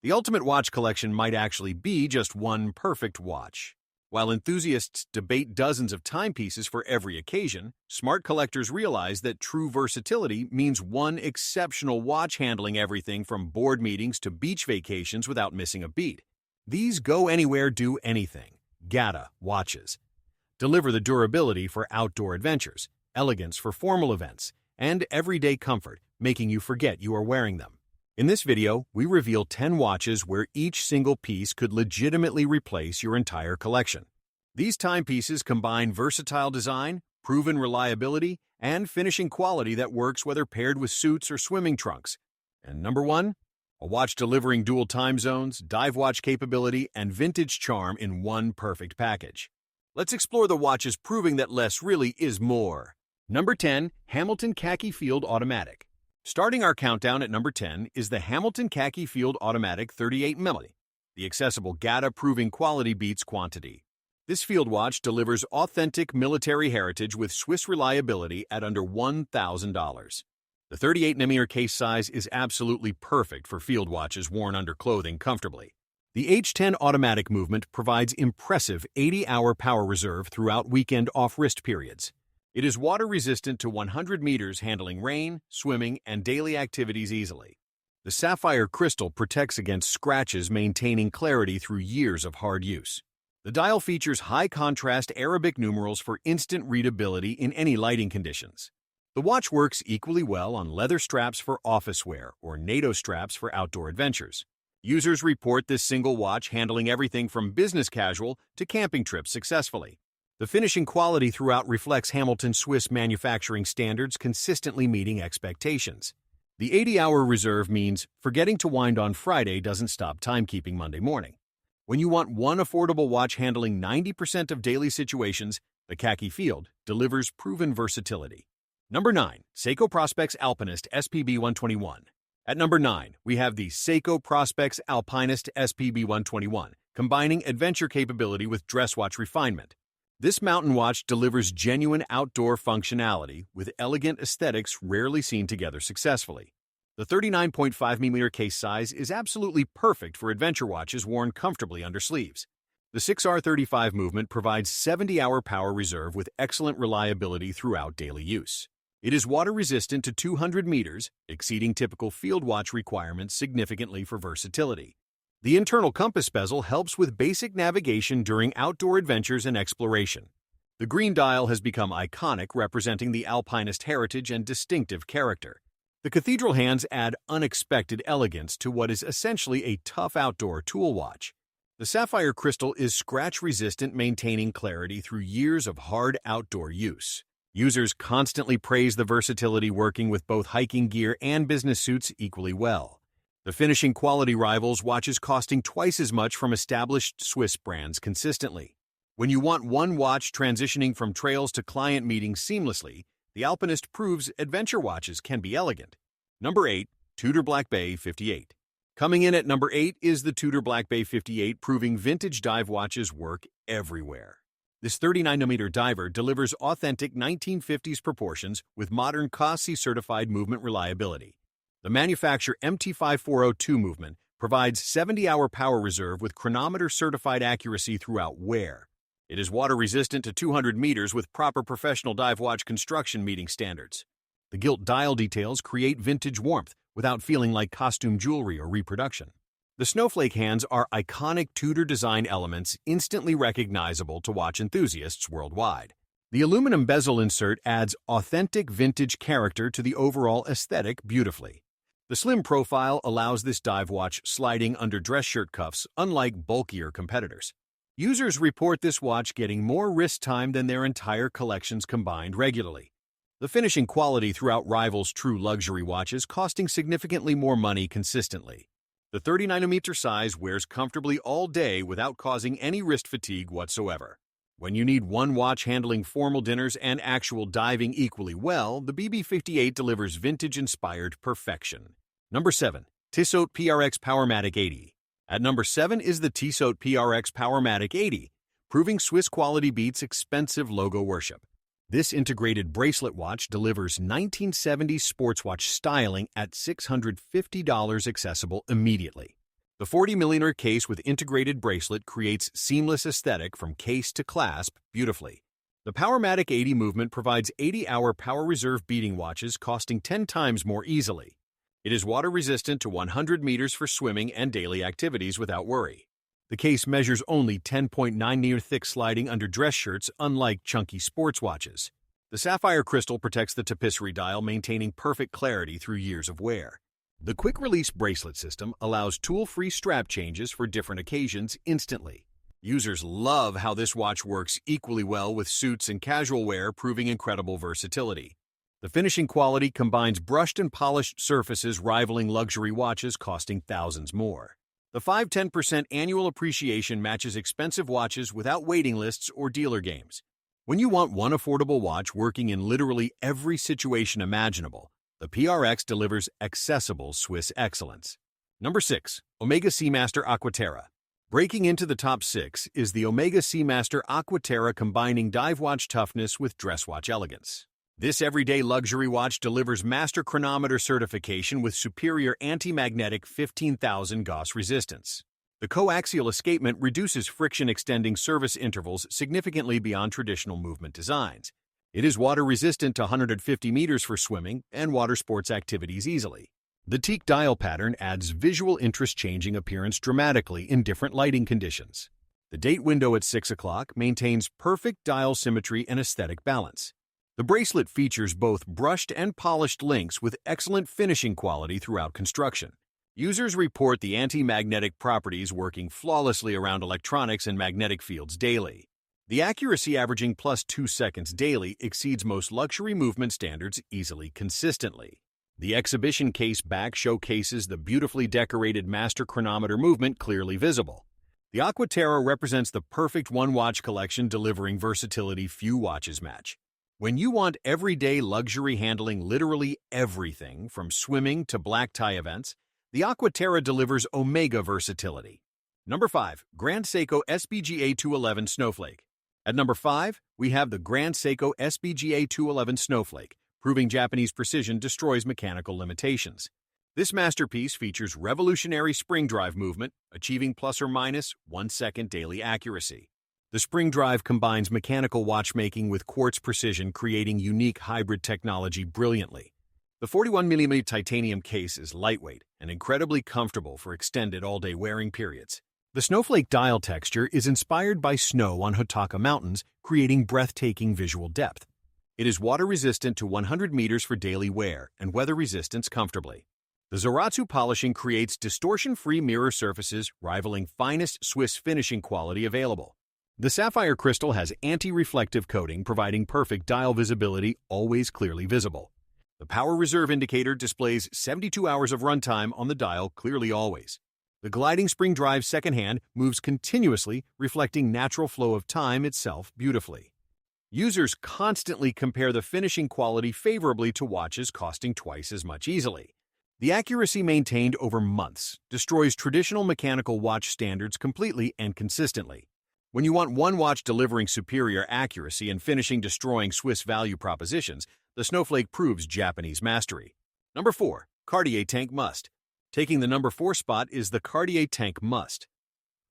The ultimate watch collection might actually be just one perfect watch. While enthusiasts debate dozens of timepieces for every occasion, smart collectors realize that true versatility means one exceptional watch handling everything from board meetings to beach vacations without missing a beat. These go anywhere, do anything. GATA watches deliver the durability for outdoor adventures, elegance for formal events, and everyday comfort, making you forget you are wearing them. In this video, we reveal 10 watches where each single piece could legitimately replace your entire collection. These timepieces combine versatile design, proven reliability, and finishing quality that works whether paired with suits or swimming trunks. And number 1, a watch delivering dual time zones, dive watch capability, and vintage charm in one perfect package. Let's explore the watches proving that less really is more. Number 10, Hamilton Khaki Field Automatic. Starting our countdown at number 10 is the Hamilton Khaki Field Automatic 38mm. The accessible GATA proving quality beats quantity. This field watch delivers authentic military heritage with Swiss reliability at under $1,000. The 38mm case size is absolutely perfect for field watches worn under clothing comfortably. The H10 automatic movement provides impressive 80-hour power reserve throughout weekend off-wrist periods. It is water-resistant to 100 meters, handling rain, swimming, and daily activities easily. The sapphire crystal protects against scratches, maintaining clarity through years of hard use. The dial features high-contrast Arabic numerals for instant readability in any lighting conditions. The watch works equally well on leather straps for office wear or NATO straps for outdoor adventures. Users report this single watch handling everything from business casual to camping trips successfully. The finishing quality throughout reflects Hamilton's Swiss manufacturing standards, consistently meeting expectations. The 80-hour reserve means forgetting to wind on Friday doesn't stop timekeeping Monday morning. When you want one affordable watch handling 90% of daily situations, the Khaki Field delivers proven versatility. Number 9, Seiko Prospex Alpinist SPB 121. At number 9, we have the Seiko Prospex Alpinist SPB 121, combining adventure capability with dress watch refinement. This mountain watch delivers genuine outdoor functionality with elegant aesthetics rarely seen together successfully. The 39.5mm case size is absolutely perfect for adventure watches worn comfortably under sleeves. The 6R35 movement provides 70-hour power reserve with excellent reliability throughout daily use. It is water-resistant to 200 meters, exceeding typical field watch requirements significantly for versatility. The internal compass bezel helps with basic navigation during outdoor adventures and exploration. The green dial has become iconic, representing the alpinist heritage and distinctive character. The cathedral hands add unexpected elegance to what is essentially a tough outdoor tool watch. The sapphire crystal is scratch-resistant, maintaining clarity through years of hard outdoor use. Users constantly praise the versatility, working with both hiking gear and business suits equally well. The finishing quality rivals watches costing twice as much from established Swiss brands consistently. When you want one watch transitioning from trails to client meetings seamlessly, the Alpinist proves adventure watches can be elegant. Number 8, Tudor Black Bay 58. Coming in at number 8 is the Tudor Black Bay 58, proving vintage dive watches work everywhere. This 39mm diver delivers authentic 1950s proportions with modern COSC-certified movement reliability. The manufacturer MT5402 movement provides 70-hour power reserve with chronometer-certified accuracy throughout wear. It is water-resistant to 200 meters with proper professional dive watch construction meeting standards. The gilt dial details create vintage warmth without feeling like costume jewelry or reproduction. The snowflake hands are iconic Tudor design elements instantly recognizable to watch enthusiasts worldwide. The aluminum bezel insert adds authentic vintage character to the overall aesthetic beautifully. The slim profile allows this dive watch sliding under dress shirt cuffs, unlike bulkier competitors. Users report this watch getting more wrist time than their entire collections combined regularly. The finishing quality throughout rivals true luxury watches, costing significantly more money consistently. The 39mm size wears comfortably all day without causing any wrist fatigue whatsoever. When you need one watch handling formal dinners and actual diving equally well, the BB58 delivers vintage-inspired perfection. Number 7, Tissot PRX Powermatic 80. At number 7 is the Tissot PRX Powermatic 80, proving Swiss quality beats expensive logo worship. This integrated bracelet watch delivers 1970s sports watch styling at $650 accessible immediately. The 40mm case with integrated bracelet creates seamless aesthetic from case to clasp beautifully. The Powermatic 80 movement provides 80-hour power reserve beading watches costing 10 times more easily. It is water-resistant to 100 meters for swimming and daily activities without worry. The case measures only 10.9 thick sliding under dress shirts, unlike chunky sports watches. The sapphire crystal protects the tapisserie dial, maintaining perfect clarity through years of wear. The quick-release bracelet system allows tool-free strap changes for different occasions instantly. Users love how this watch works equally well with suits and casual wear, proving incredible versatility. The finishing quality combines brushed and polished surfaces, rivaling luxury watches costing thousands more. The 5-10% annual appreciation matches expensive watches without waiting lists or dealer games. When you want one affordable watch working in literally every situation imaginable, the PRX delivers accessible Swiss excellence. Number 6. Omega Seamaster Aquaterra. Breaking into the top 6 is the Omega Seamaster Aquaterra, combining dive watch toughness with dress watch elegance. This everyday luxury watch delivers master chronometer certification with superior anti-magnetic 15,000 Gauss resistance. The coaxial escapement reduces friction, extending service intervals significantly beyond traditional movement designs. It is water-resistant to 150 meters for swimming and water sports activities easily. The teak dial pattern adds visual interest-changing appearance dramatically in different lighting conditions. The date window at 6 o'clock maintains perfect dial symmetry and aesthetic balance. The bracelet features both brushed and polished links with excellent finishing quality throughout construction. Users report the anti-magnetic properties working flawlessly around electronics and magnetic fields daily. The accuracy, averaging +2 seconds daily, exceeds most luxury movement standards easily, consistently. The exhibition case back showcases the beautifully decorated master chronometer movement, clearly visible. The Aquaterra represents the perfect one-watch collection, delivering versatility few watches match. When you want everyday luxury handling literally everything from swimming to black tie events, the Aquaterra delivers Omega versatility. Number 5. Grand Seiko SPGA 211 Snowflake. At number 5, we have the Grand Seiko SPGA 211 Snowflake, proving Japanese precision destroys mechanical limitations. This masterpiece features revolutionary spring drive movement, achieving ±1 second daily accuracy. The spring drive combines mechanical watchmaking with quartz precision, creating unique hybrid technology brilliantly. The 41mm titanium case is lightweight and incredibly comfortable for extended all-day wearing periods. The snowflake dial texture is inspired by snow on Hotaka Mountains, creating breathtaking visual depth. It is water-resistant to 100 meters for daily wear and weather resistance comfortably. The Zaratsu polishing creates distortion-free mirror surfaces, rivaling finest Swiss finishing quality available. The sapphire crystal has anti-reflective coating, providing perfect dial visibility, always clearly visible. The power reserve indicator displays 72 hours of runtime on the dial, clearly always. The gliding spring drive second-hand moves continuously, reflecting natural flow of time itself beautifully. Users constantly compare the finishing quality favorably to watches costing twice as much easily. The accuracy maintained over months destroys traditional mechanical watch standards completely and consistently. When you want one watch delivering superior accuracy and finishing destroying Swiss value propositions, the Snowflake proves Japanese mastery. Number 4. Cartier Tank Must. Taking the number 4 spot is the Cartier Tank Must,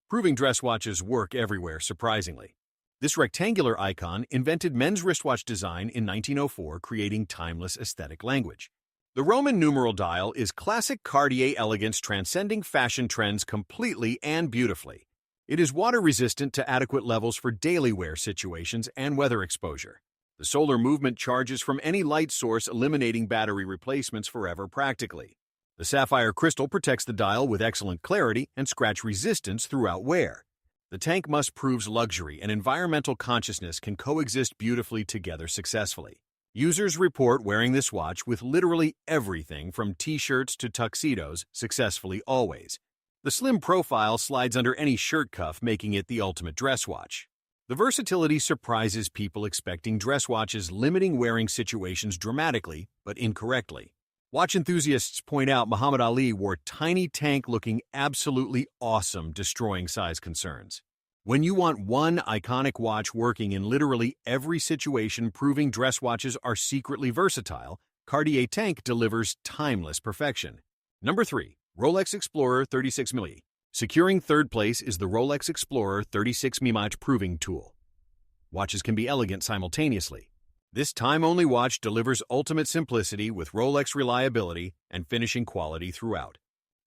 proving dress watches work everywhere surprisingly. This rectangular icon invented men's wristwatch design in 1904, creating timeless aesthetic language. The Roman numeral dial is classic Cartier elegance, transcending fashion trends completely and beautifully. It is water-resistant to adequate levels for daily wear situations and weather exposure. The solar movement charges from any light source, eliminating battery replacements forever practically. The sapphire crystal protects the dial with excellent clarity and scratch resistance throughout wear. The Tank Must proves luxury and environmental consciousness can coexist beautifully together successfully. Users report wearing this watch with literally everything from t-shirts to tuxedos successfully always. The slim profile slides under any shirt cuff, making it the ultimate dress watch. The versatility surprises people expecting dress watches, limiting wearing situations dramatically, but incorrectly. Watch enthusiasts point out Muhammad Ali wore tiny tank, looking absolutely awesome, destroying size concerns. When you want one iconic watch working in literally every situation, proving dress watches are secretly versatile, Cartier Tank delivers timeless perfection. Number 3. Rolex Explorer 36mm. Securing third place is the Rolex Explorer 36 mm Proving Tool. Watches can be elegant simultaneously. This time-only watch delivers ultimate simplicity with Rolex reliability and finishing quality throughout.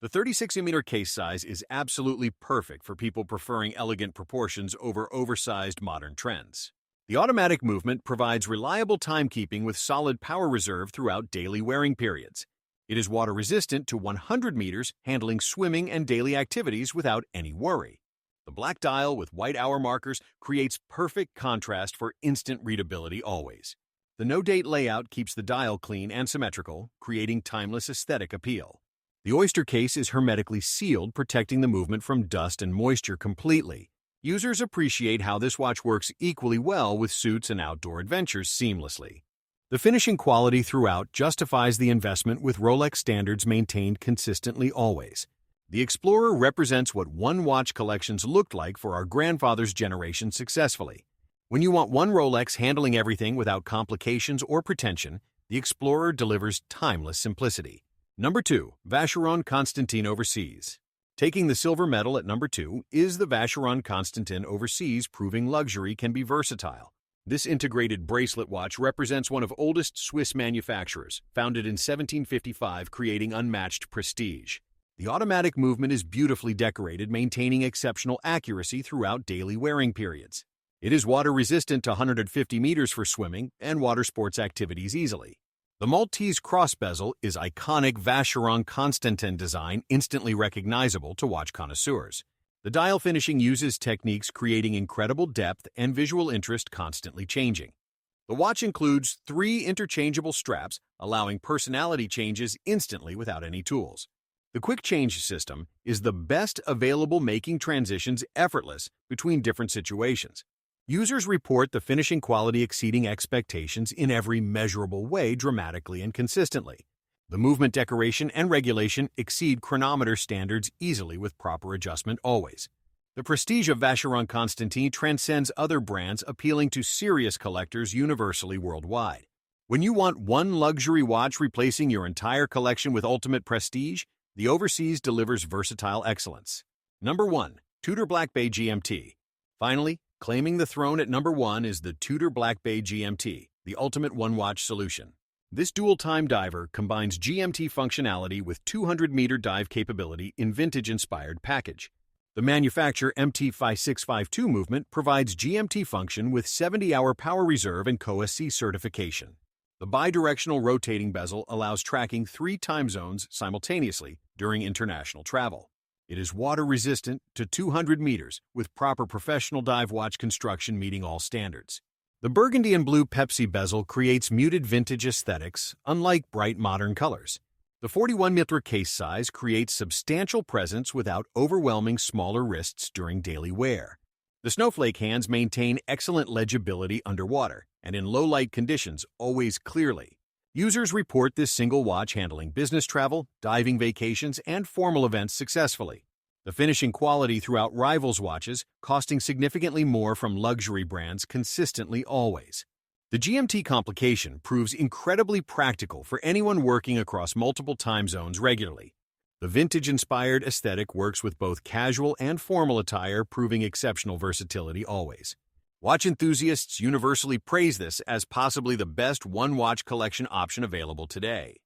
The 36mm case size is absolutely perfect for people preferring elegant proportions over oversized modern trends. The automatic movement provides reliable timekeeping with solid power reserve throughout daily wearing periods. It is water-resistant to 100 meters, handling swimming and daily activities without any worry. The black dial with white hour markers creates perfect contrast for instant readability always. The no-date layout keeps the dial clean and symmetrical, creating timeless aesthetic appeal. The oyster case is hermetically sealed, protecting the movement from dust and moisture completely. Users appreciate how this watch works equally well with suits and outdoor adventures seamlessly. The finishing quality throughout justifies the investment with Rolex standards maintained consistently always. The Explorer represents what one watch collections looked like for our grandfather's generation successfully. When you want one Rolex handling everything without complications or pretension, the Explorer delivers timeless simplicity. Number 2. Vacheron Constantin Overseas. Taking the silver medal at number 2 is the Vacheron Constantin Overseas, proving luxury can be versatile. This integrated bracelet watch represents one of oldest Swiss manufacturers, founded in 1755, creating unmatched prestige. The automatic movement is beautifully decorated, maintaining exceptional accuracy throughout daily wearing periods. It is water-resistant to 150 meters for swimming and water sports activities easily. The Maltese cross bezel is iconic Vacheron Constantin design, instantly recognizable to watch connoisseurs. The dial finishing uses techniques creating incredible depth and visual interest, constantly changing. The watch includes 3 interchangeable straps, allowing personality changes instantly without any tools. The quick change system is the best available, making transitions effortless between different situations. Users report the finishing quality exceeding expectations in every measurable way, dramatically and consistently. The movement decoration and regulation exceed chronometer standards easily with proper adjustment always. The prestige of Vacheron Constantin transcends other brands, appealing to serious collectors universally worldwide. When you want one luxury watch replacing your entire collection with ultimate prestige, the Overseas delivers versatile excellence. Number 1. Tudor Black Bay GMT. Finally, claiming the throne at number 1 is the Tudor Black Bay GMT, the ultimate one-watch solution. This dual-time diver combines GMT functionality with 200-meter dive capability in vintage-inspired package. The manufacturer MT5652 movement provides GMT function with 70-hour power reserve and COSC certification. The bidirectional rotating bezel allows tracking 3 time zones simultaneously during international travel. It is water-resistant to 200 meters with proper professional dive watch construction meeting all standards. The burgundy and blue Pepsi bezel creates muted vintage aesthetics, unlike bright modern colors. The 41mm case size creates substantial presence without overwhelming smaller wrists during daily wear. The snowflake hands maintain excellent legibility underwater, and in low-light conditions, always clearly. Users report this single watch handling business travel, diving vacations, and formal events successfully. The finishing quality throughout rivals watches, costing significantly more from luxury brands consistently always. The GMT complication proves incredibly practical for anyone working across multiple time zones regularly. The vintage-inspired aesthetic works with both casual and formal attire, proving exceptional versatility always. Watch enthusiasts universally praise this as possibly the best one-watch collection option available today.